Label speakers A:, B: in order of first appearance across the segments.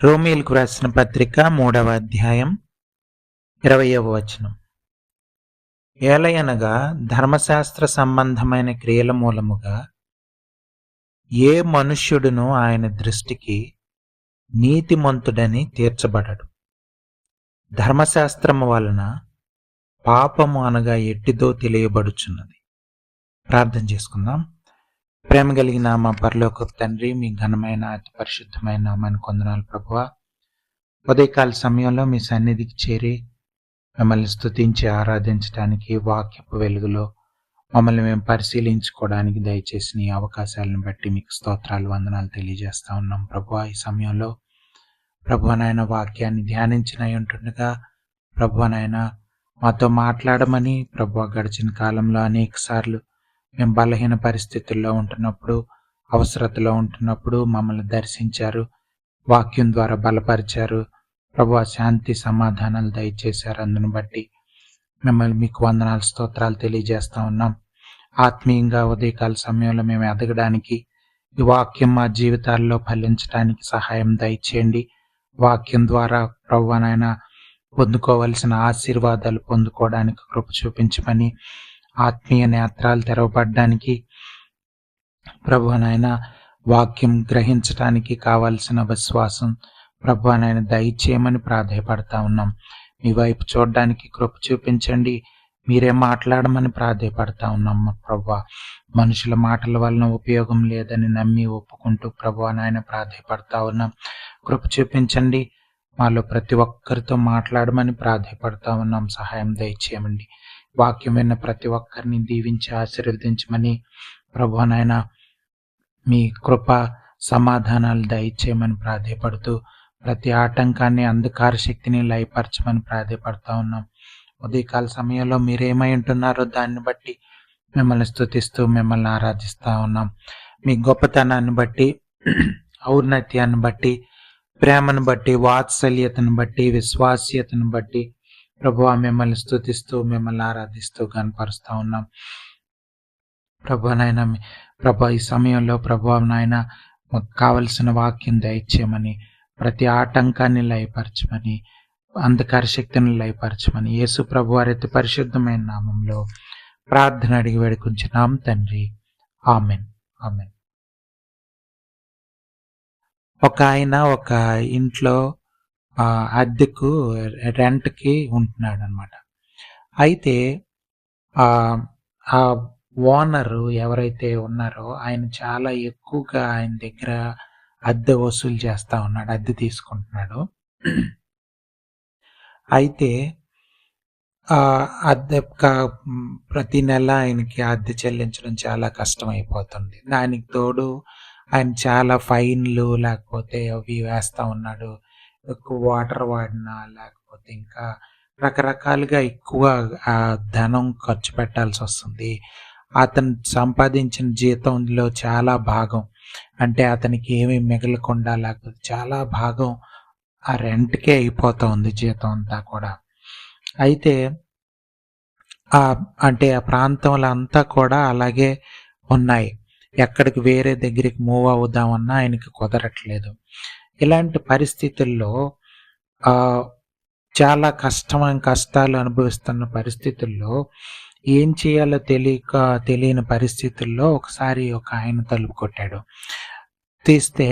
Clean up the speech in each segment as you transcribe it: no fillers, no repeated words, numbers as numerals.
A: రోమీయులకు రాసిన పత్రిక 3వ అధ్యాయం 20వ వచనం. ఏలయనగా ధర్మశాస్త్ర సంబంధమైన క్రియల మూలముగా ఏ మనుష్యుడును ఆయన దృష్టికి నీతిమంతుడని తీర్చబడడు. ధర్మశాస్త్రము వలన పాపము అనగా ఎట్టిదో తెలియబడుచున్నది. ప్రార్థన చేసుకుందాం. ప్రేమ కలిగిన మా పరలోకపు తండ్రి, మీ ఘనమైన అతి పరిశుద్ధమైన నామానికి వందనాలు ప్రభువా. ఉదయకాల సమయంలో మీ సన్నిధికి చేరి మిమ్మల్ని స్తుతించి ఆరాధించడానికి, వాక్యపు వెలుగులో మమ్మల్ని మేము పరిశీలించుకోవడానికి దయచేసిన ఈ అవకాశాలను బట్టి మీకు స్తోత్రాలు, వందనాలు తెలియజేస్తా ఉన్నాం ప్రభువా. ఈ సమయంలో ప్రభువనైనా వాక్యాన్ని ధ్యానించిన ఉంటుండగా ప్రభువనైనా మాతో మాట్లాడమని ప్రభువా. గడిచిన కాలంలో అనేక సార్లు మేము బలహీన పరిస్థితుల్లో ఉంటున్నప్పుడు, అవసరతలో ఉంటున్నప్పుడు మమ్మల్ని దర్శించారు, వాక్యం ద్వారా బలపరిచారు ప్రభువా. శాంతి సమాధానాలు దయచేశారు. అందును బట్టి మిమ్మల్ని మీకు వందనాలు, స్తోత్రాలు తెలియజేస్తా ఉన్నాం. ఆత్మీయంగా ఉదయకాల సమయంలో మేము ఎదగడానికి, ఈ వాక్యం మా జీవితాల్లో ఫలించడానికి సహాయం దయచేయండి. వాక్యం ద్వారా ప్రభువనైనా పొందుకోవలసిన ఆశీర్వాదాలు పొందుకోవడానికి కృప చూపించమని, ఆత్మీయ నేత్రాలు తెరవబడడానికి ప్రభువనైనా వాక్యం గ్రహించడానికి కావలసిన విశ్వాసం ప్రభువనైనా దయచేయమని ప్రాధేయపడతా ఉన్నాం. మీ వైపు చూడడానికి కృప చూపించండి. మీరే మాట్లాడమని ప్రాధేయపడతా ఉన్నాం ప్రభువా. మనుషుల మాటల వలన ఉపయోగం లేదని నమ్మి ఒప్పుకుంటూ ప్రభువనైనా ప్రాధేయపడతా ఉన్నాం. కృప చూపించండి. మాలో ప్రతి ఒక్కరితో మాట్లాడమని ప్రాధేయపడతా ఉన్నాం. సహాయం దయచేయమండి. వాక్యం విన్న ప్రతి ఒక్కరిని దీవించి ఆశీర్వదించమని ప్రభువనైనా మీ కృప సమాధానాలు దయచేయమని ప్రాధేయపడుతూ, ప్రతి ఆటంకాన్ని, అంధకార శక్తిని లయపరచమని ప్రాధేయపడతా ఉన్నాం. ఉదయకాల సమయంలో మీరేమై ఉంటున్నారో దాన్ని బట్టి మిమ్మల్ని స్తుతిస్తూ మిమ్మల్ని ఆరాధిస్తూ ఉన్నాం. మీ గొప్పతనాన్ని బట్టి, ఔన్నత్యాన్ని బట్టి, ప్రేమను బట్టి, వాత్సల్యతను బట్టి, విశ్వాస్యతను బట్టి ప్రభువా మిమ్మల్ని స్తుతిస్తూ మిమ్మల్ని ఆరాధిస్తూ కనపరుస్తూ ఉన్నాం. ప్రభువనైనా ప్రభా ఈ సమయంలో ప్రభువనైనా మాకు కావలసిన వాక్యం దయచేయమని, ప్రతి ఆటంకాన్ని లయపరచమని, అంధకార శక్తిని లయపరచమని యేసు ప్రభువారి అతి పరిశుద్ధమైన నామంలో ప్రార్థన అడిగి వేడుకుంటున్నాం తండ్రి. Amen, amen. ఒక ఆయన ఒక ఇంట్లో అద్దెకు, రెంట్కి ఉంటున్నాడు అనమాట. అయితే ఆ ఓనరు ఎవరైతే ఉన్నారో ఆయన చాలా ఎక్కువగా ఆయన దగ్గర అద్దె వసూలు చేస్తా ఉన్నాడు, అద్దె తీసుకుంటున్నాడు. అయితే అద్దె ప్రతి నెల ఆయనకి అద్దె చెల్లించడం చాలా కష్టం అయిపోతుంది. దానికి తోడు ఆయన చాలా ఫైన్లు లేకపోతే అవి వేస్తూ ఉన్నాడు. ఎక్కువ వాటర్ వాడినా లేకపోతే ఇంకా రకరకాలుగా ఎక్కువ ధనం ఖర్చు పెట్టాల్సి వస్తుంది. అతను సంపాదించిన జీతంలో చాలా భాగం, అంటే అతనికి ఏమీ మిగలకుండా లేకపోతే చాలా భాగం ఆ రెంట్కే అయిపోతూ ఉంది, జీతం అంతా కూడా. అయితే అంటే ఆ ప్రాంతంలో అంతా కూడా అలాగే ఉన్నాయి. ఎక్కడికి వేరే దగ్గరికి మూవ్ అవుదామన్నా ఆయనకి కుదరట్లేదు. ఇలాంటి పరిస్థితుల్లో చాలా కష్టాలు అనుభవిస్తున్న పరిస్థితుల్లో ఏం చేయాలో తెలియని పరిస్థితుల్లో ఒకసారి ఒక ఆయన తలుపు కొట్టాడు. తీస్తే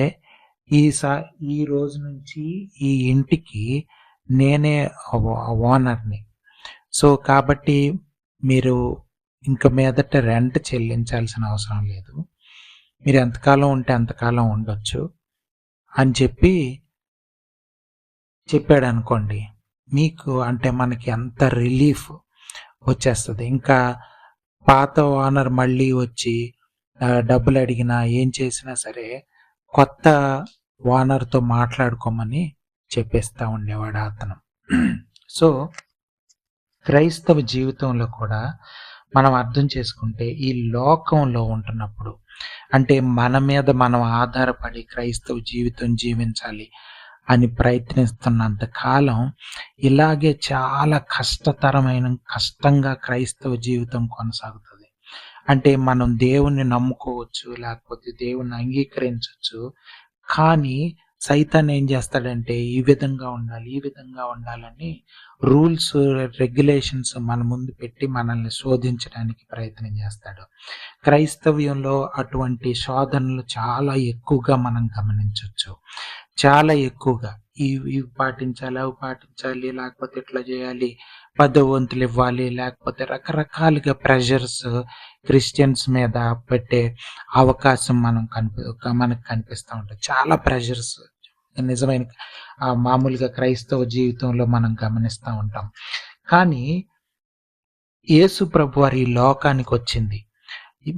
A: ఈ రోజు నుంచి ఈ ఇంటికి నేనే ఓనర్ని. సో కాబట్టి మీరు ఇంక మీదట రెంట్ చెల్లించాల్సిన అవసరం లేదు, మీరు ఎంతకాలం ఉంటే అంతకాలం ఉండొచ్చు అని చెప్పాడు అనుకోండి. మీకు అంటే మనకి ఎంత రిలీఫ్ వచ్చేస్తుంది. ఇంకా పాత ఓనర్ మళ్ళీ వచ్చి డబ్బులు అడిగినా ఏం చేసినా సరే కొత్త ఓనర్తో మాట్లాడుకోమని చెప్పేస్తూ ఉండేవాడు అతను. సో క్రైస్తవ జీవితంలో కూడా మనం అర్థం చేసుకుంటే, ఈ లోకంలో ఉంటున్నప్పుడు అంటే మన మీద మనం ఆధారపడి క్రైస్తవ జీవితం జీవించాలి అని ప్రయత్నిస్తున్నంత కాలం ఇలాగే చాలా కష్టంగా క్రైస్తవ జీవితం కొనసాగుతుంది. అంటే మనం దేవుణ్ణి నమ్ముకోవచ్చు, లేకపోతే దేవుణ్ణి అంగీకరించవచ్చు, కానీ సైతాన్ ఏం చేస్తాడంటే ఈ విధంగా ఉండాలి, ఈ విధంగా ఉండాలని రూల్స్, రెగ్యులేషన్స్ మన ముందు పెట్టి మనల్ని శోధించడానికి ప్రయత్నం చేస్తాడు. క్రైస్తవ్యంలో అటువంటి శోధనలు చాలా ఎక్కువగా మనం గమనించవచ్చు. చాలా ఎక్కువగా ఇవి పాటించాలి, అవి పాటించాలి, లేకపోతే ఇట్లా చేయాలి, 10వ వంతులు ఇవ్వాలి, లేకపోతే రకరకాలుగా ప్రెషర్స్ క్రిస్టియన్స్ మీద పెట్టే అవకాశం మనకు కనిపిస్తూ ఉంటుంది. చాలా ప్రెషర్స్ నిజమైన మామూలుగా క్రైస్తవ జీవితంలో మనం గమనిస్తూ ఉంటాం. కానీ యేసు ప్రభు వారి ఈ లోకానికి వచ్చింది,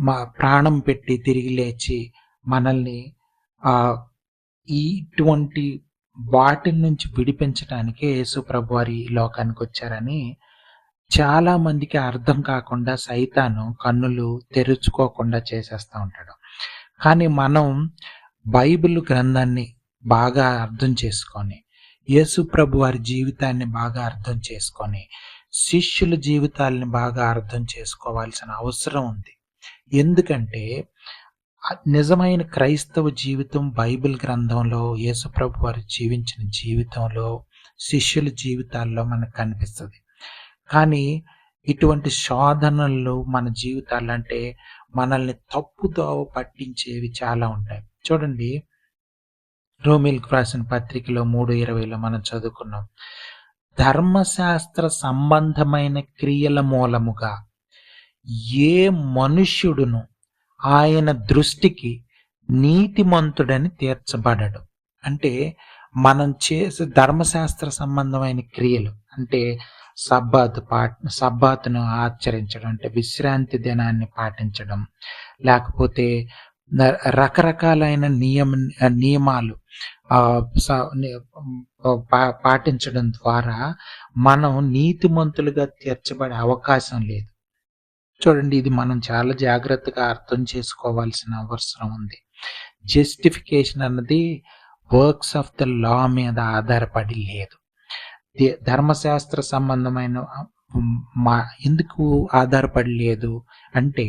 A: మా ప్రాణం పెట్టి తిరిగి లేచి మనల్ని ఇటువంటి వాటి నుంచి విడిపించడానికే యేసు ప్రభు వారి ఈ లోకానికి వచ్చారని చాలా మందికి అర్థం కాకుండా సైతాను కన్నులు తెరుచుకోకుండా చేసేస్తూ ఉంటాడు. కానీ మనం బైబిల్ గ్రంథాన్ని బాగా అర్థం చేసుకొని, యేసు ప్రభు వారి జీవితాన్ని బాగా అర్థం చేసుకొని, శిష్యుల జీవితాలని బాగా అర్థం చేసుకోవాల్సిన అవసరం ఉంది. ఎందుకంటే నిజమైన క్రైస్తవ జీవితం బైబిల్ గ్రంథంలో, యేసు ప్రభు వారు జీవించిన జీవితంలో, శిష్యుల జీవితాల్లో మనకు కనిపిస్తుంది. కానీ ఇటువంటి శోధనలు మన జీవితాలు అంటే మనల్ని తప్పుదోవ పట్టించేవి చాలా ఉంటాయి. చూడండి, రోమీలకు రాసిన పత్రికలో 3:20లో మనం చదువుకున్నాం, ధర్మశాస్త్ర సంబంధమైన క్రియల మూలముగా ఏ మనుష్యుడును ఆయన దృష్టికి నీతిమంతుడని తీర్చబడడు. అంటే మనం చేసే ధర్మశాస్త్ర సంబంధమైన క్రియలు అంటే సబ్బాతును ఆచరించడం, అంటే విశ్రాంతి దినాన్ని పాటించడం, లేకపోతే రకరకాలైన నియమాలు పాటించడం ద్వారా మనం నీతిమంతులుగా తీర్చబడే అవకాశం లేదు. చూడండి, ఇది మనం చాలా జాగ్రత్తగా అర్థం చేసుకోవాల్సిన అవసరం ఉంది. జస్టిఫికేషన్ అన్నది వర్క్స్ ఆఫ్ ద లా మీద ఆధారపడి లేదు. ధర్మశాస్త్ర సంబంధమైన ఎందుకు ఆధారపడి లేదు అంటే,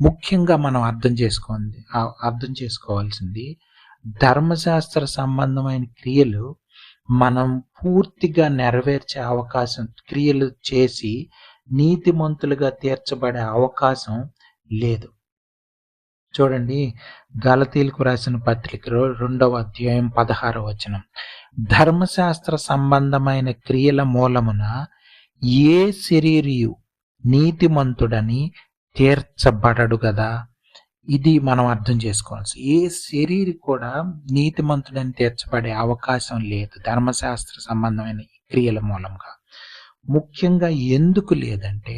A: ముఖ్యంగా మనం అర్థం చేసుకోవాల్సింది, ధర్మశాస్త్ర సంబంధమైన క్రియలు మనం పూర్తిగా నెరవేర్చే అవకాశం, క్రియలు చేసి నీతిమంతులుగా తీర్చబడే అవకాశం లేదు. చూడండి, గలతీలకు రాసిన పత్రికలో 2వ అధ్యాయం 16వ వచనం, ధర్మశాస్త్ర సంబంధమైన క్రియల మూలమున ఏ శరీరియు నీతిమంతుడని తీర్చబడడు కదా. ఇది మనం అర్థం చేసుకోవాల్సి, ఏ శరీరి కూడా నీతిమంతుడని తీర్చబడే అవకాశం లేదు ధర్మశాస్త్ర సంబంధమైన క్రియల మూలంగా. ముఖ్యంగా ఎందుకు లేదంటే,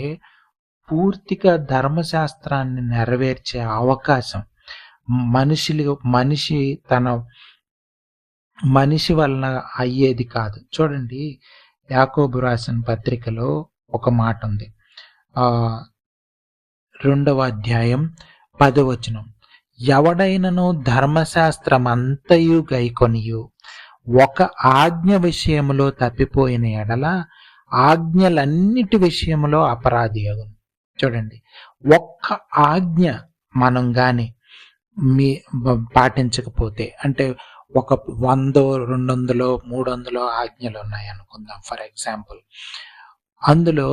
A: పూర్తిగా ధర్మశాస్త్రాన్ని నెరవేర్చే అవకాశం మనిషి వలన అయ్యేది కాదు. చూడండి, యాకోబు రాసిన పత్రికలో ఒక మాట ఉంది, 2వ అధ్యాయం 10వ వచనం, ఎవడైనను ధర్మశాస్త్రమంతయు గైకొనియు ఒక ఆజ్ఞ విషయములో తప్పిపోయిన ఎడల ఆజ్ఞలన్నిటి విషయంలో అపరాధి అగును. చూడండి, ఒక్క ఆజ్ఞ మనం గాని పాటించకపోతే, అంటే ఒక 100, 200, 300 ఆజ్ఞలు ఉన్నాయి అనుకుందాం ఫర్ ఎగ్జాంపుల్. అందులో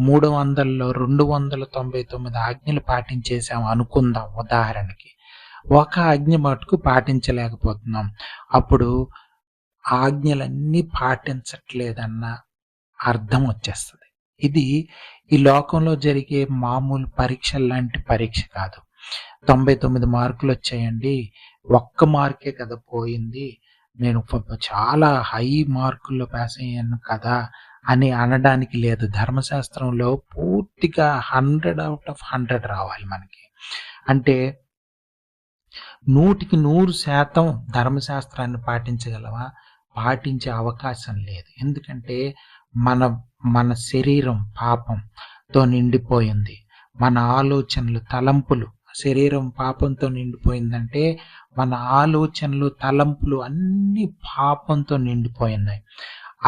A: 300లో 299 ఆజ్ఞలు పాటించేసాం అనుకుందాం ఉదాహరణకి. ఒక ఆజ్ఞ మటుకు పాటించలేకపోతున్నాం. అప్పుడు ఆజ్ఞలన్నీ పాటించట్లేదన్న అర్థం వచ్చేస్తుంది. ఇది ఈ లోకంలో జరిగే మామూలు పరీక్ష లాంటి పరీక్ష కాదు. 99 మార్కులు వచ్చాయండి, 1 మార్కే కదా పోయింది, నేను చాలా హై మార్కుల్లో పాస్ అయ్యాను కదా అని అనడానికి లేదు. ధర్మశాస్త్రంలో పూర్తిగా 100/100 రావాలి మనకి. అంటే 100% ధర్మశాస్త్రాన్ని పాటించగలవా? పాటించే అవకాశం లేదు. ఎందుకంటే మన శరీరం పాపంతో నిండిపోయింది. మన ఆలోచనలు, తలంపులు, శరీరం పాపంతో నిండిపోయిందంటే మన ఆలోచనలు, తలంపులు అన్ని పాపంతో నిండిపోయినాయి.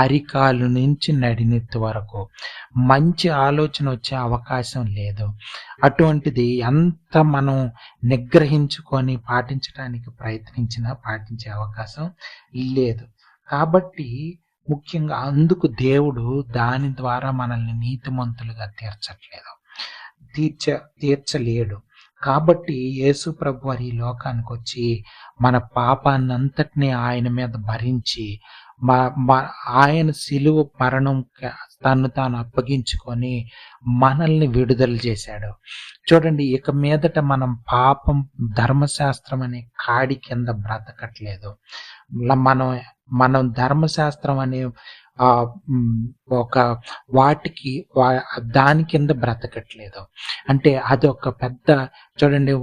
A: అరికాలు నుంచి నడినెత్తి వరకు మంచి ఆలోచన వచ్చే అవకాశం లేదు. అటువంటిది ఎంత మనం నిగ్రహించుకొని పాటించడానికి ప్రయత్నించినా పాటించే అవకాశం లేదు. కాబట్టి ముఖ్యంగా అందుకు దేవుడు దాని ద్వారా మనల్ని నీతిమంతులుగా తీర్చలేడు. కాబట్టి యేసు ప్రభువారు ఈ లోకానికొచ్చి మన పాపాన్నంతటిని ఆయన మీద భరించి ఆయన సిలువ మరణం తను తాను అప్పగించుకొని మనల్ని విడుదల చేశాడు. చూడండి, ఇక మీదట మనం పాపం ధర్మశాస్త్రం అనే కాడి కింద బ్రతకట్లేదు. మనం ధర్మశాస్త్రం అనే ఒక దాని కింద బ్రతకట్లేదు. అంటే అది ఒక పెద్ద, చూడండి,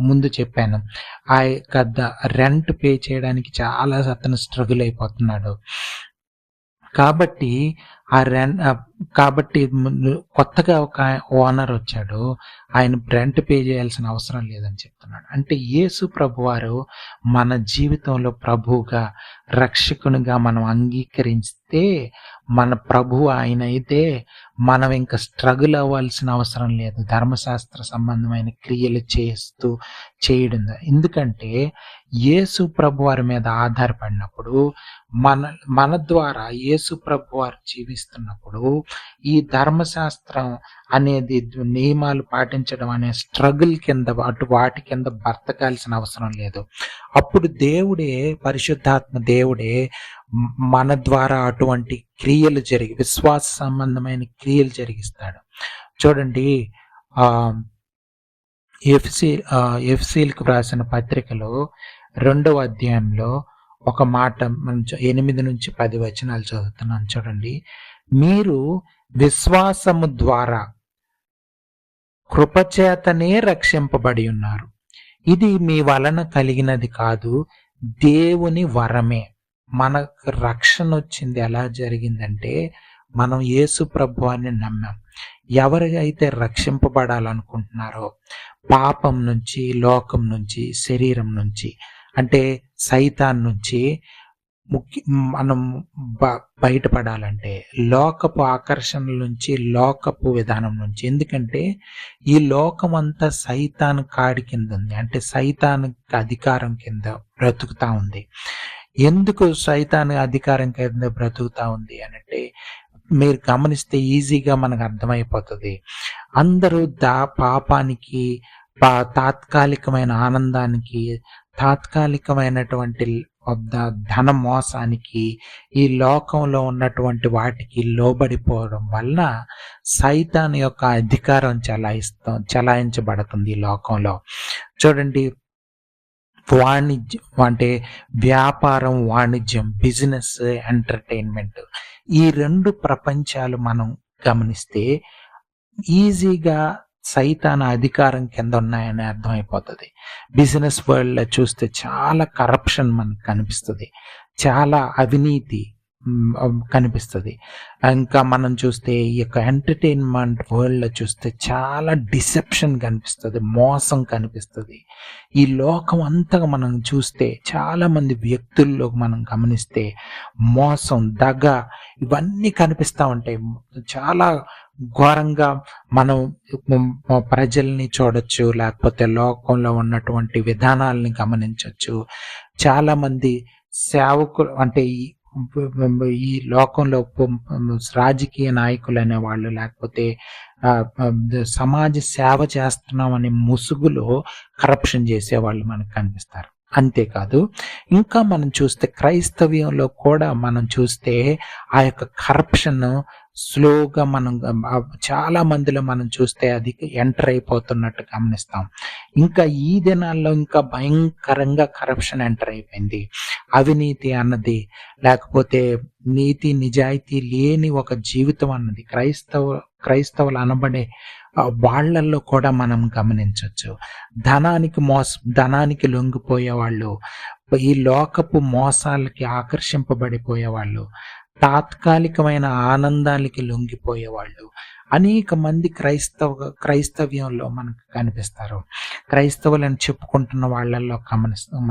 A: ముందు చెప్పాను, ఆ యొక్క రెంట్ పే చేయడానికి చాలా అతను స్ట్రగుల్ అయిపోతున్నాడు. కాబట్టి కొత్తగా ఒక ఓనర్ వచ్చాడు, ఆయన రెంట్ పే చేయాల్సిన అవసరం లేదని చెప్తున్నాడు. అంటే యేసు ప్రభువారు మన జీవితంలో ప్రభువుగా, రక్షకునిగా మనం అంగీకరిస్తే మన ప్రభువు ఆయన అయితే మనం ఇంకా స్ట్రగుల్ అవ్వాల్సిన అవసరం లేదు ధర్మశాస్త్ర సంబంధమైన క్రియలు చేయడం. ఎందుకంటే యేసు ప్రభువారి మీద ఆధారపడినప్పుడు మన ద్వారా యేసు ప్రభువారు జీవిస్తున్నప్పుడు ఈ ధర్మశాస్త్రం అనేది, నియమాలు పాటించడం అనే స్ట్రగుల్ కింద వాటి కింద బ్రతకాల్సిన అవసరం లేదు. అప్పుడు దేవుడే, పరిశుద్ధాత్మ దేవుడే మన ద్వారా అటువంటి క్రియలు విశ్వాస సంబంధమైన క్రియలు జరిగిస్తాడు. చూడండి, ఎఫ్సీలకు వ్రాసిన పత్రికలో 2వ అధ్యాయంలో ఒక మాట, 8 నుంచి 10 వచనాలు చదువుతున్నాను. చూడండి, మీరు విశ్వాసము ద్వారా కృపచేతనే రక్షింపబడి ఉన్నారు. ఇది మీ వలన కలిగినది కాదు, దేవుని వరమే. మనకు రక్షణ వచ్చింది ఎలా జరిగిందంటే, మనం యేసు ప్రభువాన్ని నమ్మాం. ఎవరైతే రక్షింపబడాలనుకుంటున్నారో పాపం నుంచి, లోకం నుంచి, శరీరం నుంచి, అంటే సైతాన్ నుంచి మనం బయటపడాలంటే, లోకపు ఆకర్షణల నుంచి, లోకపు విధానం నుంచి. ఎందుకంటే ఈ లోకం అంతా సైతాను కాడి కింద ఉంది, అంటే సైతాను అధికారం కింద బ్రతుకుతా ఉంది. ఎందుకు సైతాను అధికారం కింద బ్రతుకుతా ఉంది అంటే, మీరు గమనిస్తే ఈజీగా మనకు అర్థమైపోతుంది. అందరూ పాపానికి, తాత్కాలికమైన ఆనందానికి, తాత్కాలికమైనటువంటి ధన మోసానికి, ఈ లోకంలో ఉన్నటువంటి వాటికి లోబడిపోవడం వలన సైతాను యొక్క అధికారం చలాయించబడుతుంది ఈ లోకంలో. చూడండి, వాణిజ్యం అంటే వ్యాపారం, వాణిజ్యం, బిజినెస్, ఎంటర్టైన్మెంట్, ఈ 2 ప్రపంచాలు మనం గమనిస్తే ఈజీగా సైతాను అధికారం కింద ఉన్నాయని అర్థమైపోతుంది. బిజినెస్ వరల్డ్లో చూస్తే చాలా కరప్షన్ మనకు కనిపిస్తుంది, చాలా అవినీతి కనిపిస్తుంది. ఇంకా మనం చూస్తే ఈ యొక్క ఎంటర్టైన్మెంట్ వరల్డ్లో చూస్తే చాలా డిసెప్షన్ కనిపిస్తుంది, మోసం కనిపిస్తుంది. ఈ లోకం అంతగా మనం చూస్తే చాలా మంది వ్యక్తుల్లో మనం గమనిస్తే మోసం, దగ, ఇవన్నీ కనిపిస్తూ ఉంటాయి. చాలా ఘోరంగా మనం ప్రజల్ని చూడొచ్చు, లేకపోతే లోకంలో ఉన్నటువంటి విధానాలని గమనించవచ్చు. చాలా మంది సేవకులు, అంటే ఈ లోకంలో రాజకీయ నాయకులు అనేవాళ్ళు, లేకపోతే సమాజ సేవ చేస్తున్నాం అనే ముసుగులో కరప్షన్ చేసేవాళ్ళు మనకు కనిపిస్తారు. అంతేకాదు, ఇంకా మనం చూస్తే క్రైస్తవ్యంలో కూడా మనం చూస్తే ఆ యొక్క కరప్షన్ స్లోగా మనం చాలా మందిలో మనం చూస్తే అది ఎంటర్ అయిపోతున్నట్టు గమనిస్తాం. ఇంకా ఈ దినాల్లో ఇంకా భయంకరంగా కరప్షన్ ఎంటర్ అయిపోయింది. అవినీతి అన్నది, లేకపోతే నీతి నిజాయితీ లేని ఒక జీవితం అన్నది క్రైస్తవులు అనబడే వాళ్ళల్లో కూడా మనం గమనించవచ్చు. ధనానికి లొంగిపోయే వాళ్ళు, ఈ లోకపు మోసాలకి ఆకర్షింపబడిపోయేవాళ్ళు, తాత్కాలికమైన ఆనందానికి లొంగిపోయేవాళ్ళు అనేక మంది క్రైస్తవ్యంలో మనకు కనిపిస్తారు. క్రైస్తవులను చెప్పుకుంటున్న వాళ్ళల్లో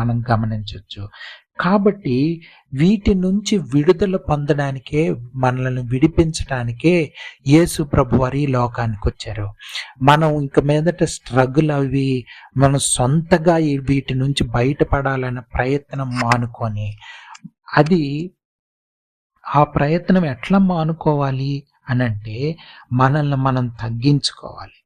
A: మనం గమనించవచ్చు. కాబట్టి వీటి నుంచి విడుదల పొందడానికే, మనల్ని విడిపించడానికే యేసు ప్రభువారు ఈ లోకానికి వచ్చారు. మనం ఇంక మీదట స్ట్రగుల్ అవి మనం సొంతగా వీటి నుంచి బయటపడాలన్న ప్రయత్నం మానుకొని, అది ఆ ప్రయత్నం ఎట్లా మానుకోవాలి అనంటే మనల్ని మనం తగ్గించుకోవాలి.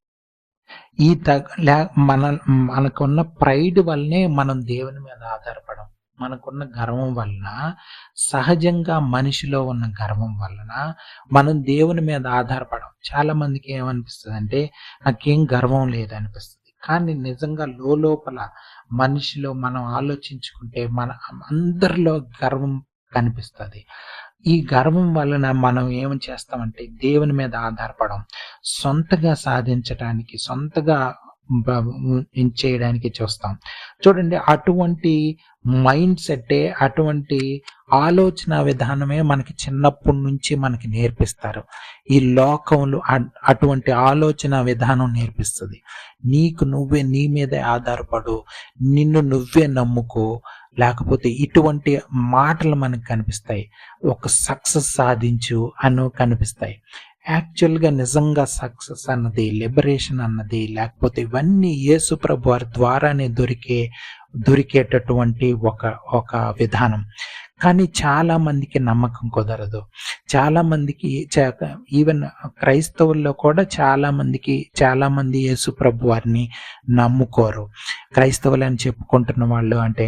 A: ఈ తగ్ లే మన మనకున్న ప్రైడ్ వల్లనే మనం దేవుని మీద ఆధారపడం. మనకున్న గర్వం వలన, సహజంగా మనిషిలో ఉన్న గర్వం వలన మనం దేవుని మీద ఆధారపడం. చాలా మందికి ఏమనిపిస్తదంటే, నాకేం గర్వం లేదనిపిస్తది. కానీ నిజంగా లోలోపల మనిషిలో మనం ఆలోచించుకుంటే మన అందరిలో గర్వం కనిపిస్తది. ఈ గర్వం వలన మనం ఏమి చేస్తామంటే దేవుని మీద ఆధారపడం, సొంతగా సాధించటానికి, సొంతగా చేయడానికి చూస్తాం. చూడండి, అటువంటి మైండ్ సెట్టే, అటువంటి ఆలోచన విధానమే మనకి చిన్నప్పటి నుంచి మనకి నేర్పిస్తారు. ఈ లోకంలో అటువంటి ఆలోచన విధానం నేర్పిస్తుంది. నీకు నువ్వే, నీ మీదే ఆధారపడు, నిన్ను నువ్వే నమ్ముకో, లేకపోతే ఇటువంటి మాటలు మనకు కనిపిస్తాయి. ఒక సక్సెస్ సాధించు అని కనిపిస్తాయి. యాక్చువల్గా నిజంగా సక్సెస్ అన్నది, లిబరేషన్ అన్నది, లేకపోతే ఇవన్నీ యేసు ప్రభు వారి ద్వారానే దొరికేటటువంటి ఒక విధానం. కానీ చాలా మందికి నమ్మకం కుదరదు. చాలా మందికి ఈవెన్ క్రైస్తవుల్లో కూడా చాలా మంది యేసు ప్రభు వారిని నమ్ముకోరు. క్రైస్తవులు అని చెప్పుకుంటున్న వాళ్ళు, అంటే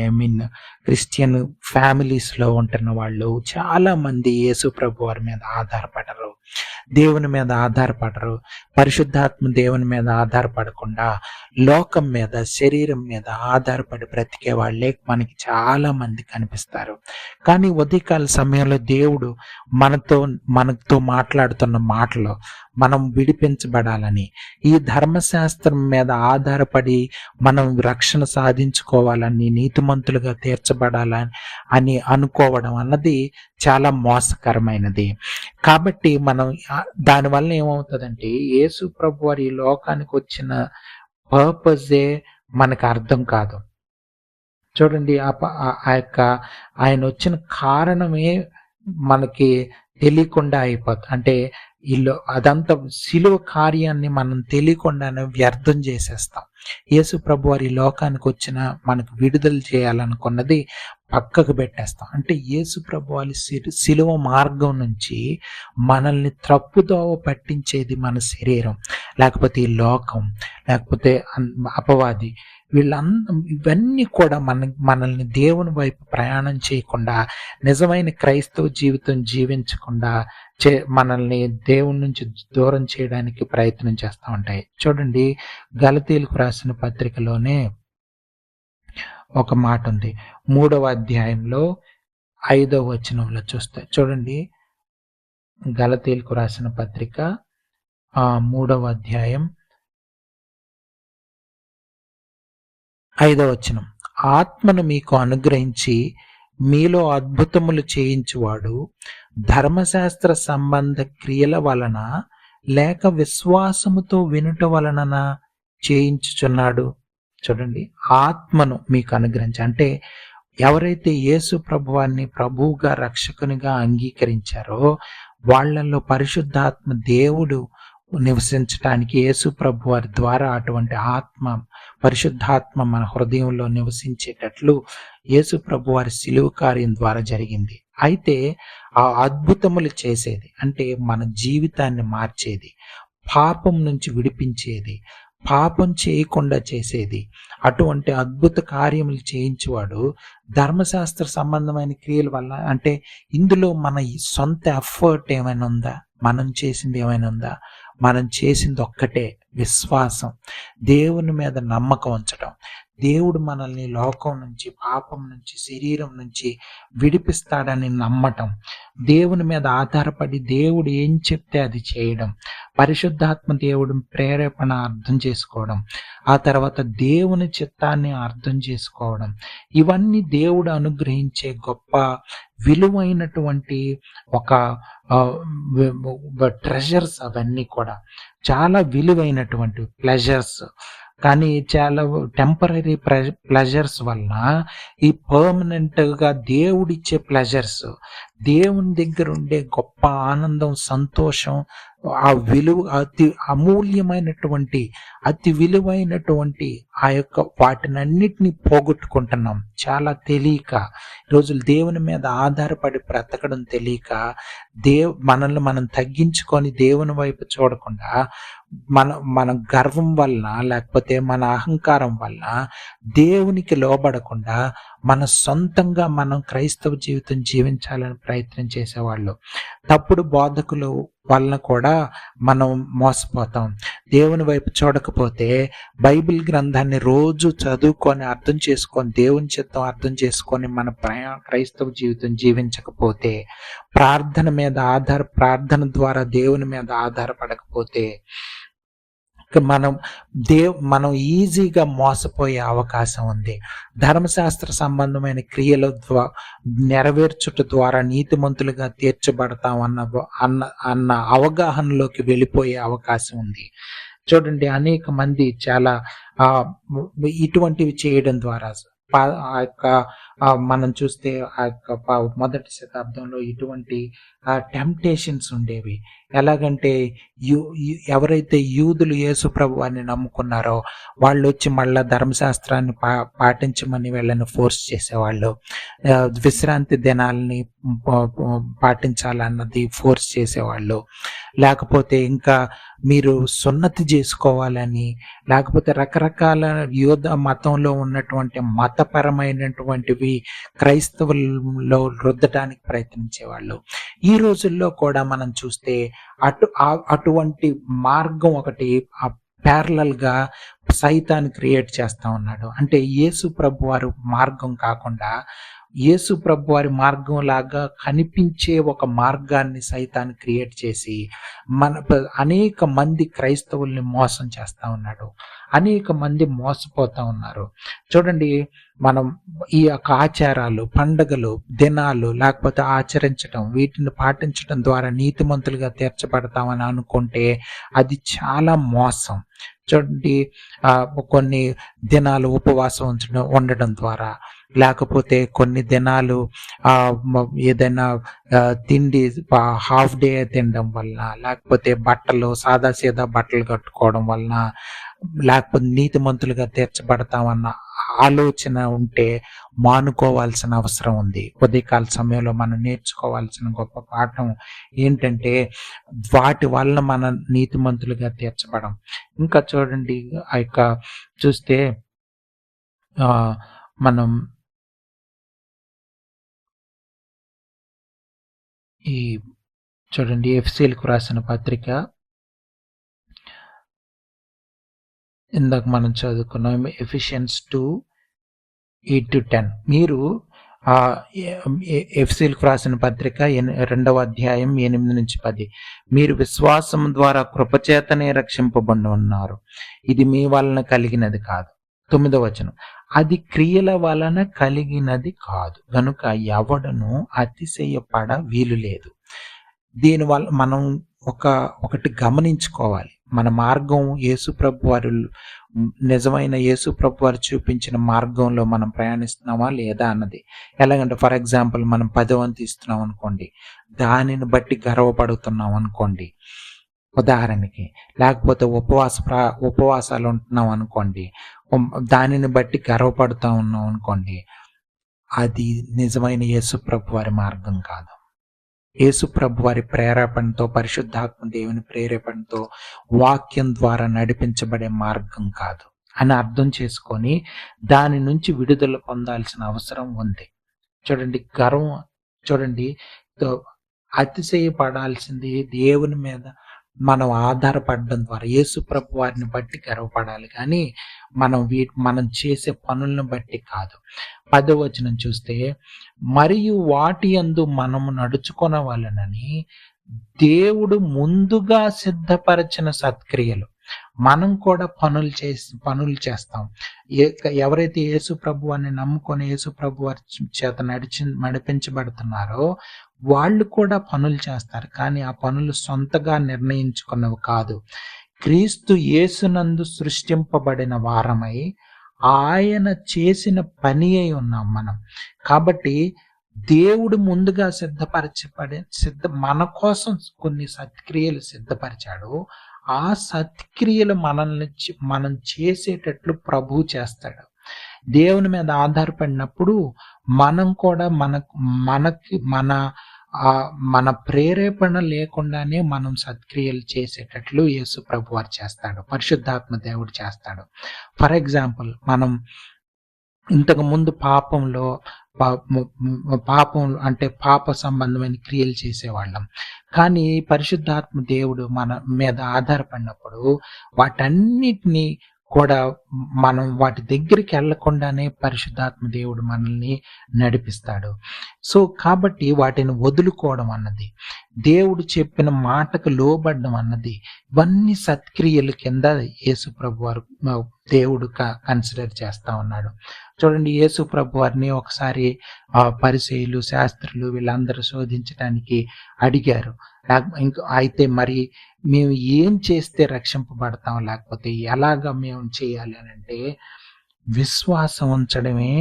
A: క్రిస్టియన్ ఫ్యామిలీస్లో ఉంటున్న వాళ్ళు చాలా మంది యేసు ప్రభు వారి మీద ఆధారపడరు, దేవుని మీద ఆధారపడరు. పరిశుద్ధాత్మ దేవుని మీద ఆధారపడకుండా లోకం మీద, శరీరం మీద ఆధారపడి బ్రతికే వాళ్ళే మనకి చాలా మంది కనిపిస్తారు. కానీ ఉదయకాల సమయంలో దేవుడు మనతో మాట్లాడుతున్న మాటలు మనం విడిపించబడాలని, ఈ ధర్మశాస్త్రం మీద ఆధారపడి మనం రక్షణ సాధించుకోవాలని, నీతిమంతులుగా తీర్చబడాలని అని అనుకోవడం అన్నది చాలా మోసకరమైనది. కాబట్టి మనం దానివల్ల ఏమవుతుందంటే, యేసు ప్రభు వారి ఈ లోకానికి వచ్చిన పర్పసే మనకు అర్థం కాదు. చూడండి, ఆయన వచ్చిన కారణమే మనకి తెలియకుండా అయిపోతుంది. అంటే అదంతా శిలువ కార్యాన్ని మనం తెలియకుండానే వ్యర్థం చేసేస్తాం. యేసు ప్రభు వారి లోకానికి వచ్చిన మనకు విడుదల చేయాలనుకున్నది పక్కకు పెట్టేస్తాం. అంటే యేసు ప్రభు వారి శిలువ మార్గం నుంచి మనల్ని త్రప్పుదోవ పట్టించేది మన శరీరం, లేకపోతే ఈ లోకం, లేకపోతే అపవాది, ఇవన్నీ కూడా మనల్ని దేవుని వైపు ప్రయాణం చేయకుండా, నిజమైన క్రైస్తవ జీవితం జీవించకుండా మనల్ని దేవుని నుంచి దూరం చేయడానికి ప్రయత్నం చేస్తూ ఉంటాయి. చూడండి, గలతీయులకు రాసిన పత్రికలోనే ఒక మాట ఉంది. 3వ అధ్యాయంలో 5వ వచనంలో చూస్తే చూడండి, గలతీయులకు రాసిన పత్రిక 3వ అధ్యాయం 5వ వచనం. ఆత్మను మీకు అనుగ్రహించి మీలో అద్భుతములు చేయించువాడు ధర్మశాస్త్ర సంబంధ క్రియల వలన లేక విశ్వాసముతో వినుట వలన చేయించుచున్నాడు. చూడండి, ఆత్మను మీకు అనుగ్రహించి, అంటే ఎవరైతే యేసు ప్రభువాన్ని ప్రభువుగా, రక్షకునిగా అంగీకరించారో వాళ్ళల్లో పరిశుద్ధాత్మ దేవుడు నివసించటానికి యేసు ప్రభు వారి ద్వారా అటువంటి ఆత్మ, పరిశుద్ధాత్మ మన హృదయంలో నివసించేటట్లు యేసు ప్రభు వారి శిలువ కార్యం ద్వారా జరిగింది. అయితే ఆ అద్భుతములు చేసేది, అంటే మన జీవితాన్ని మార్చేది, పాపం నుంచి విడిపించేది, పాపం చేయకుండా చేసేది, అటువంటి అద్భుత కార్యములు చేయించేవాడు ధర్మశాస్త్ర సంబంధమైన క్రియల వల్ల. అంటే ఇందులో మన సొంత ఎఫర్ట్ ఏమైనా ఉందా? మనం చేసింది ఏమైనా ఉందా? మనం చేసింది ఒక్కటే, విశ్వాసం, దేవుని మీద నమ్మకం ఉంచడం. దేవుడు మనల్ని లోకం నుంచి, పాపం నుంచి, శరీరం నుంచి విడిపిస్తాడని నమ్మటం, దేవుని మీద ఆధారపడి దేవుడు ఏం చెప్తే అది చేయడం, పరిశుద్ధాత్మ దేవుడు ప్రేరేపణ అర్థం చేసుకోవడం, ఆ తర్వాత దేవుని చిత్తాన్ని అర్థం చేసుకోవడం, ఇవన్నీ దేవుడు అనుగ్రహించే గొప్ప విలువైనటువంటి ఒక ట్రెజర్స్. అవన్నీ కూడా చాలా విలువైనటువంటి ప్లెజర్స్. కానీ చాలా టెంపరరీ ప్లెజర్స్ వలన ఈ పర్మనెంట్‌గా దేవుడిచ్చే ప్లెజర్స్, దేవుని దగ్గర ఉండే గొప్ప ఆనందం, సంతోషం, ఆ విలువ అతి అమూల్యమైనటువంటి, అతి విలువైనటువంటి ఆ యొక్క వాటినన్నిటిని పోగొట్టుకుంటున్నాం. చాలా తెలియక, రోజులు దేవుని మీద ఆధారపడి బ్రతకడం తెలియక, మనల్ని మనం తగ్గించుకొని దేవుని వైపు చూడకుండా మన గర్వం వలన, లేకపోతే మన అహంకారం వలన దేవునికి లోబడకుండా మన సొంతంగా మనం క్రైస్తవ జీవితం జీవించాలని ప్రయత్నం చేసేవాళ్ళు. తప్పుడు బోధకులు వలన కూడా మనం మోసపోతాం. దేవుని వైపు చూడకపోతే, బైబిల్ గ్రంథాన్ని రోజు చదువుకొని అర్థం చేసుకొని, దేవుని చిత్తం అర్థం చేసుకొని మన క్రైస్తవ జీవితం జీవించకపోతే, ప్రార్థన ద్వారా దేవుని మీద ఆధారపడకపోతే మనం ఈజీగా మోసపోయే అవకాశం ఉంది. ధర్మశాస్త్ర సంబంధమైన క్రియల నెరవేర్చుట ద్వారా నీతిమంతులుగా తీర్చబడతాం అన్న అవగాహనలోకి వెళ్ళిపోయే అవకాశం ఉంది. చూడండి, అనేక మంది చాలా ఇటువంటివి చేయడం ద్వారా ఆ యొక్క మనం చూస్తే ఆ యొక్క మొదటి శతాబ్దంలో ఇటువంటి టెంప్టేషన్స్ ఉండేవి. ఎలాగంటే ఎవరైతే యూదులు యేసు ప్రభువాన్ని నమ్ముకున్నారో వాళ్ళు వచ్చి మళ్ళా ధర్మశాస్త్రాన్ని పాటించమని వీళ్ళని ఫోర్స్ చేసేవాళ్ళు. విశ్రాంతి దినాలని పాటించాలన్నది ఫోర్స్ చేసేవాళ్ళు. లేకపోతే ఇంకా మీరు సున్నతి చేసుకోవాలని, లేకపోతే రకరకాల యూద మతంలో ఉన్నటువంటి మతపరమైనటువంటివి క్రైస్తవుల్లో రుద్దడానికి ప్రయత్నించేవాళ్ళు. ఈ రోజుల్లో కూడా మనం చూస్తే అటువంటి మార్గం ఒకటి ప్యారలల్ గా సైతాన్ క్రియేట్ చేస్తా ఉన్నాడు. అంటే యేసు ప్రభు వారి మార్గం కాకుండా, యేసు ప్రభు వారి మార్గం లాగా కనిపించే ఒక మార్గాన్ని సైతాన్ క్రియేట్ చేసి అనేక మంది క్రైస్తవుల్ని మోసం చేస్తా ఉన్నాడు. అనేక మంది మోసపోతా ఉన్నారు. చూడండి, మనం ఈ యొక్క ఆచారాలు, పండుగలు, దినాలు లేకపోతే ఆచరించడం, వీటిని పాటించడం ద్వారా నీతిమంతులుగా తీర్చబడతామని అనుకుంటే అది చాలా మోసం. చూడండి, కొన్ని దినాలు ఉపవాసం ఉండడం ద్వారా, లేకపోతే కొన్ని దినాలు ఏదైనా తిండి హాఫ్ డే తినడం వలన, లేకపోతే సాదాసీదా బట్టలు కట్టుకోవడం వలన, లేకపోతే నీతిమంతులుగా తీర్చబడతామన్న ఆలోచన ఉంటే మానుకోవాల్సిన అవసరం ఉంది. ఉదయకాల సమయంలో మనం నేర్చుకోవాల్సిన గొప్ప పాఠం ఏంటంటే, వాటి వలన మన నీతిమంతులుగా తీర్చబడం. ఇంకా చూడండి, ఆ యొక్క చూస్తే మనం ఈ చూడండి, ఎఫెసీయులకు రాసిన పత్రిక ఇందాక మనం చదువుకున్నాం, ఎఫిషియన్స్ 2:8-10. మీరు ఎఫెసీయులకు రాసిన పత్రిక 2వ అధ్యాయం 8-10. మీరు విశ్వాసం ద్వారా కృపచేతనే రక్షింపబడి ఉన్నారు, ఇది మీ వలన కలిగినది కాదు. 9వ వచనం, అది క్రియల వలన కలిగినది కాదు, గనుక ఎవడను అతిశయపడ వీలు లేదు. దీనివల్ల మనం ఒకటి గమనించుకోవాలి. మన మార్గం యేసుప్రభు వారు, నిజమైన యేసుప్రభు వారు చూపించిన మార్గంలో మనం ప్రయాణిస్తున్నామా లేదా అన్నది. ఎలాగంటే, ఫర్ ఎగ్జాంపుల్, మనం 10వ వంతు ఇస్తున్నాం అనుకోండి, దానిని బట్టి గర్వపడుతున్నాం అనుకోండి ఉదాహరణకి. లేకపోతే ఉపవాసాలు ఉంటున్నాం అనుకోండి, దానిని బట్టి గర్వపడుతూ ఉన్నాం అనుకోండి, అది నిజమైన యేసుప్రభు వారి మార్గం కాదు. యేసుప్రభు వారి ప్రేరేపణతో, పరిశుద్ధాత్మ దేవుని ప్రేరేపణతో, వాక్యం ద్వారా నడిపించబడే మార్గం కాదు అని అర్థం చేసుకొని దాని నుంచి విడుదల పొందాల్సిన అవసరం ఉంది. చూడండి, అతిశయపడాల్సింది దేవుని మీద మనం ఆధారపడడం ద్వారా, యేసుప్రభు వారిని బట్టి గర్వపడాలి, కానీ మనం చేసే పనులను బట్టి కాదు. 10వ వచనం చూస్తే, మరియు వాటి యందు మనము నడుచుకొనవలెనని దేవుడు ముందుగా సిద్ధపరిచిన సత్క్రియలు. మనం కూడా పనులు చేస్తాం. ఎవరైతే యేసు ప్రభువాన్ని నమ్ముకొని యేసు ప్రభు వారి చేత నడిపించబడుతున్నారో వాళ్ళు కూడా పనులు చేస్తారు, కానీ ఆ పనులు సొంతగా నిర్ణయించుకున్నవి కాదు. క్రీస్తు యేసునందు సృష్టింపబడిన వారమై ఆయన చేసిన పని అయి ఉన్నాం మనం. కాబట్టి దేవుడు ముందుగా మన కోసం కొన్ని సత్క్రియలు సిద్ధపరిచాడు. ఆ సత్క్రియలు మనం చేసేటట్లు ప్రభువు చేస్తాడు. దేవుని మీద ఆధారపడినప్పుడు మనం కూడా మన ప్రేరేపణ లేకుండానే మనం సత్క్రియలు చేసేటట్లు యేసు ప్రభువారు చేస్తాడు. పరిశుద్ధాత్మ దేవుడు చేస్తాడు. ఫర్ ఎగ్జాంపుల్, మనం ఇంతకు ముందు పాపం అంటే పాప సంబంధమైన క్రియలు చేసేవాళ్ళం. కానీ పరిశుద్ధాత్మ దేవుడు మన మీద ఆధారపడినప్పుడు వాటన్నిటినీ కూడా మనం వాటి దగ్గరికి వెళ్లకుండానే పరిశుద్ధాత్మ దేవుడు మనల్ని నడిపిస్తాడు. సో కాబట్టి వాటిని వదులుకోవడం అన్నది, దేవుడు చెప్పిన మాటకు లోబడడం అన్నది, ఇవన్నీ సత్క్రియల కింద యేసు ప్రభువారు దేవుడు కన్సిడర్ చేస్తా ఉన్నాడు. చూడండి, యేసు ప్రభువారిని ఒకసారి పరిసయ్యులు, శాస్త్రులు వీళ్ళందరూ శోధించడానికి అడిగారు. అయితే మరి మేము ఏం చేస్తే రక్షింపబడతాం, లేకపోతే ఎలాగా మేము చేయాలి అని అంటే, విశ్వాసం ఉంచడమే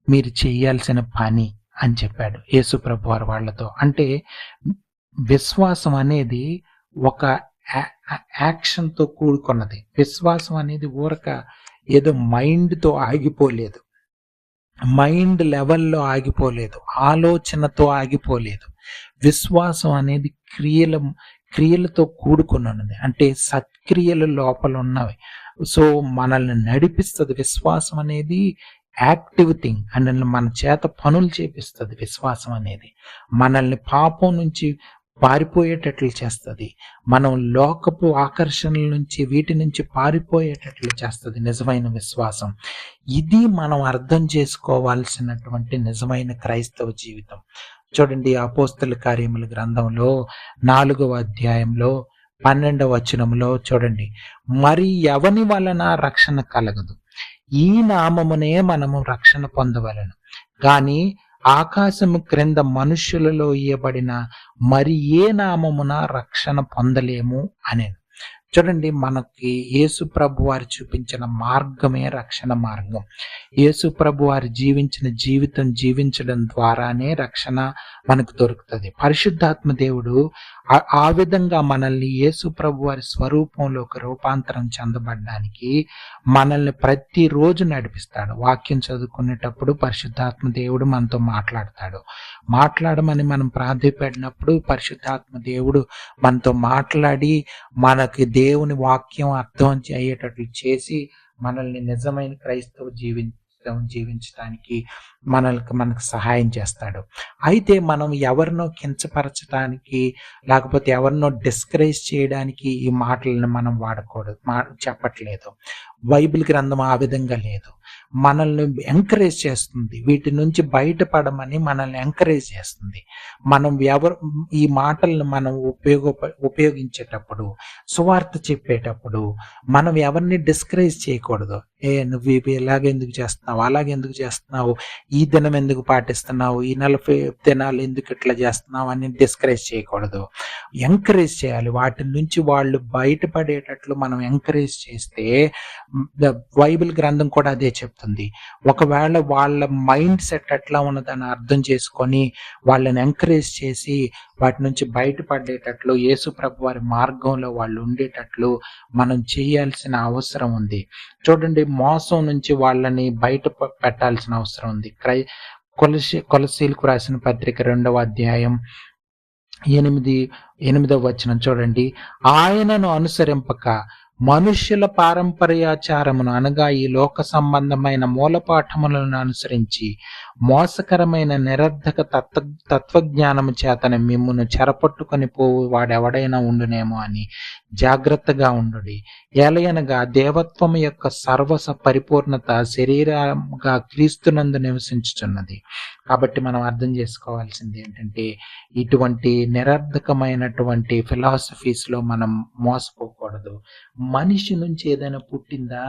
A: మీరు చేయాల్సిన పని అని చెప్పాడు యేసు ప్రభువారు వాళ్ళతో. అంటే విశ్వాసం అనేది ఒక యాక్షన్తో కూడుకున్నది. విశ్వాసం అనేది ఊరక ఏదో మైండ్తో ఆగిపోలేదు, మైండ్ లెవెల్లో ఆగిపోలేదు, ఆలోచనతో ఆగిపోలేదు. విశ్వాసం అనేది క్రియలతో కూడుకున్నది. అంటే సత్క్రియలు లోపల ఉన్నవి. సో మనల్ని నడిపిస్తుంది. విశ్వాసం అనేది యాక్టివ్ థింగ్, అండ్ మన చేత పనులు చేపిస్తుంది. విశ్వాసం అనేది మనల్ని పాపం నుంచి పారిపోయేటట్లు చేస్తుంది. మనం లోకపు ఆకర్షణల నుంచి వీటి నుంచి పారిపోయేటట్లు చేస్తుంది నిజమైన విశ్వాసం. ఇది మనం అర్థం చేసుకోవాల్సినటువంటి నిజమైన క్రైస్తవ జీవితం. చూడండి, అపోస్తల కార్యముల గ్రంథంలో 4వ అధ్యాయంలో 12వ వచనంలో చూడండి, మరి ఎవని వలన రక్షణ కలగదు, ఈ నామమునే మనము రక్షణ పొందవలెను, కానీ ఆకాశము క్రింద మనుష్యులలో ఇయ్యబడిన మరి ఏ నామమున రక్షణ పొందలేము అని. చూడండి, మనకి యేసు ప్రభు వారు చూపించిన మార్గమే రక్షణ మార్గం. యేసు ప్రభు వారు జీవించిన జీవించడం ద్వారానే రక్షణ మనకు దొరుకుతుంది. పరిశుద్ధాత్మ దేవుడు ఆ విధంగా మనల్ని యేసు ప్రభు వారి స్వరూపంలోకి రూపాంతరం చెందబడడానికి మనల్ని ప్రతిరోజు నడిపిస్తాడు. వాక్యం చదువుకునేటప్పుడు పరిశుద్ధాత్మ దేవుడు మనతో మాట్లాడమని మనం ప్రాధాన్యపడినప్పుడు పరిశుద్ధాత్మ దేవుడు మనతో మాట్లాడి మనకి దేవుని వాక్యం అర్థం అయ్యేటట్లు చేసి మనల్ని నిజమైన క్రైస్తవ జీవించడానికి మనకు సహాయం చేస్తాడు. అయితే మనం ఎవరినో కించపరచడానికి లేకపోతే ఎవరినో డిస్కరేజ్ చేయడానికి ఈ మాటలను మనం వాడకూడదు, చెప్పట్లేదు. బైబిల్ గ్రంథం ఆ విధంగా లేదు. మనల్ని ఎంకరేజ్ చేస్తుంది, వీటి నుంచి బయటపడమని మనల్ని ఎంకరేజ్ చేస్తుంది. మనం ఈ మాటలను మనం ఉపయోగించేటప్పుడు, సువార్త చెప్పేటప్పుడు మనం ఎవరిని డిస్కరేజ్ చేయకూడదు. నువ్వు ఇలాగెందుకు చేస్తున్నావు, అలాగెందుకు చేస్తున్నావు, ఈ దినం ఎందుకు పాటిస్తున్నావు, ఈ 40 దినాలు ఎందుకు ఇట్లా చేస్తున్నావు అని డిస్కరేజ్ చేయకూడదు. ఎంకరేజ్ చేయాలి. వాటి నుంచి వాళ్ళు బయటపడేటట్లు మనం ఎంకరేజ్ చేస్తే బైబిల్ గ్రంథం కూడా అదే చెప్తుంది. ఒకవేళ వాళ్ళ మైండ్ సెట్ ఎట్లా ఉన్నదని అర్థం చేసుకొని వాళ్ళని ఎంకరేజ్ చేసి వాటి నుంచి బయటపడేటట్లు యేసు ప్రభు వారి మార్గంలో వాళ్ళు ఉండేటట్లు మనం చేయాల్సిన అవసరం ఉంది. చూడండి, మోసం నుంచి వాళ్ళని బయట పెట్టాల్సిన అవసరం ఉంది. కొలసీలకు రాసిన పత్రిక 2వ అధ్యాయం 8వ వచనం చూడండి, ఆయనను అనుసరింపక మనుష్యుల పారంపర్యాచారమును అనగా ఈ లోక సంబంధమైన మూలపాఠములను అనుసరించి మోసకరమైన నిరర్ధక తత్వజ్ఞానము చేతన మిమ్మును చెరపట్టుకొని పోవు వాడెవడైనా ఉండునేమో అని జాగ్రత్తగా ఉండుడి. ఏలయనగా దేవత్వము యొక్క సర్వస పరిపూర్ణత శరీరంగా క్రీస్తునందు నివసించుచున్నది. కాబట్టి మనం అర్థం చేసుకోవాల్సింది ఏంటంటే, ఇటువంటి నిరర్ధకమైనటువంటి ఫిలాసఫీస్లో మనం మోసపోకూడదు. మనిషి నుంచి ఏదైనా పుట్టిందా,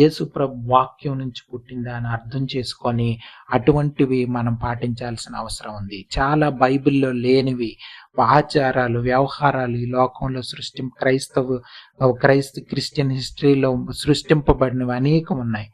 A: యేసుప్రభు వాక్యం నుంచి పుట్టిందా అని అర్థం చేసుకొని అటువంటివి మనం పాటించాల్సిన అవసరం ఉంది. చాలా బైబిల్లో లేనివి ఆచారాలు, వ్యవహారాలు ఈ లోకంలో క్రిస్టియన్ హిస్టరీలో సృష్టింపబడినవి అనేకం ఉన్నాయి.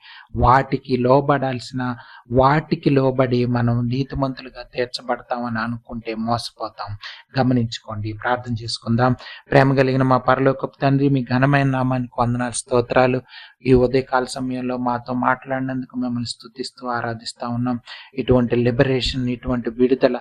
A: వాటికి లోబడి మనం నీతిమంతులుగా తీర్చబడతామని అనుకుంటే మోసపోతాం. గమనించుకోండి. ప్రార్థన చేసుకుందాం. ప్రేమ కలిగిన మా పరలోకపు తండ్రి, మీ ఘనమైన నామానికి వందనాలు, స్తోత్రాలు. ఈ ఉదయకాల సమయంలో మాతో మాట్లాడినందుకు మిమ్మల్ని స్తుతిస్తూ ఆరాధిస్తా ఉన్నాం. ఇటువంటి లిబరేషన్, ఇటువంటి విడుదల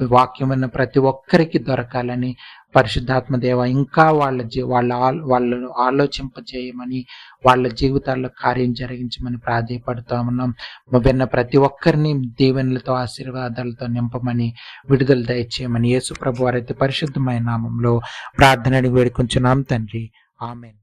A: వాక్యమైన ప్రతి ఒక్కరికి దొరకాలని పరిశుద్ధాత్మ దేవ ఇంకా వాళ్ళను ఆలోచింపజేయమని, వాళ్ళ జీవితాల్లో కార్యం జరిగించమని ప్రాధేయపడుతూ ఉన్నాం. విన్న ప్రతి ఒక్కరిని దీవెనలతో, ఆశీర్వాదాలతో నింపమని, విడుదల దయచేయమని యేసు ప్రభు వారైతే పరిశుద్ధమైన నామంలో ప్రార్థన అడిగి వేడుకొంచున్నాం తండ్రి. ఆమేన్.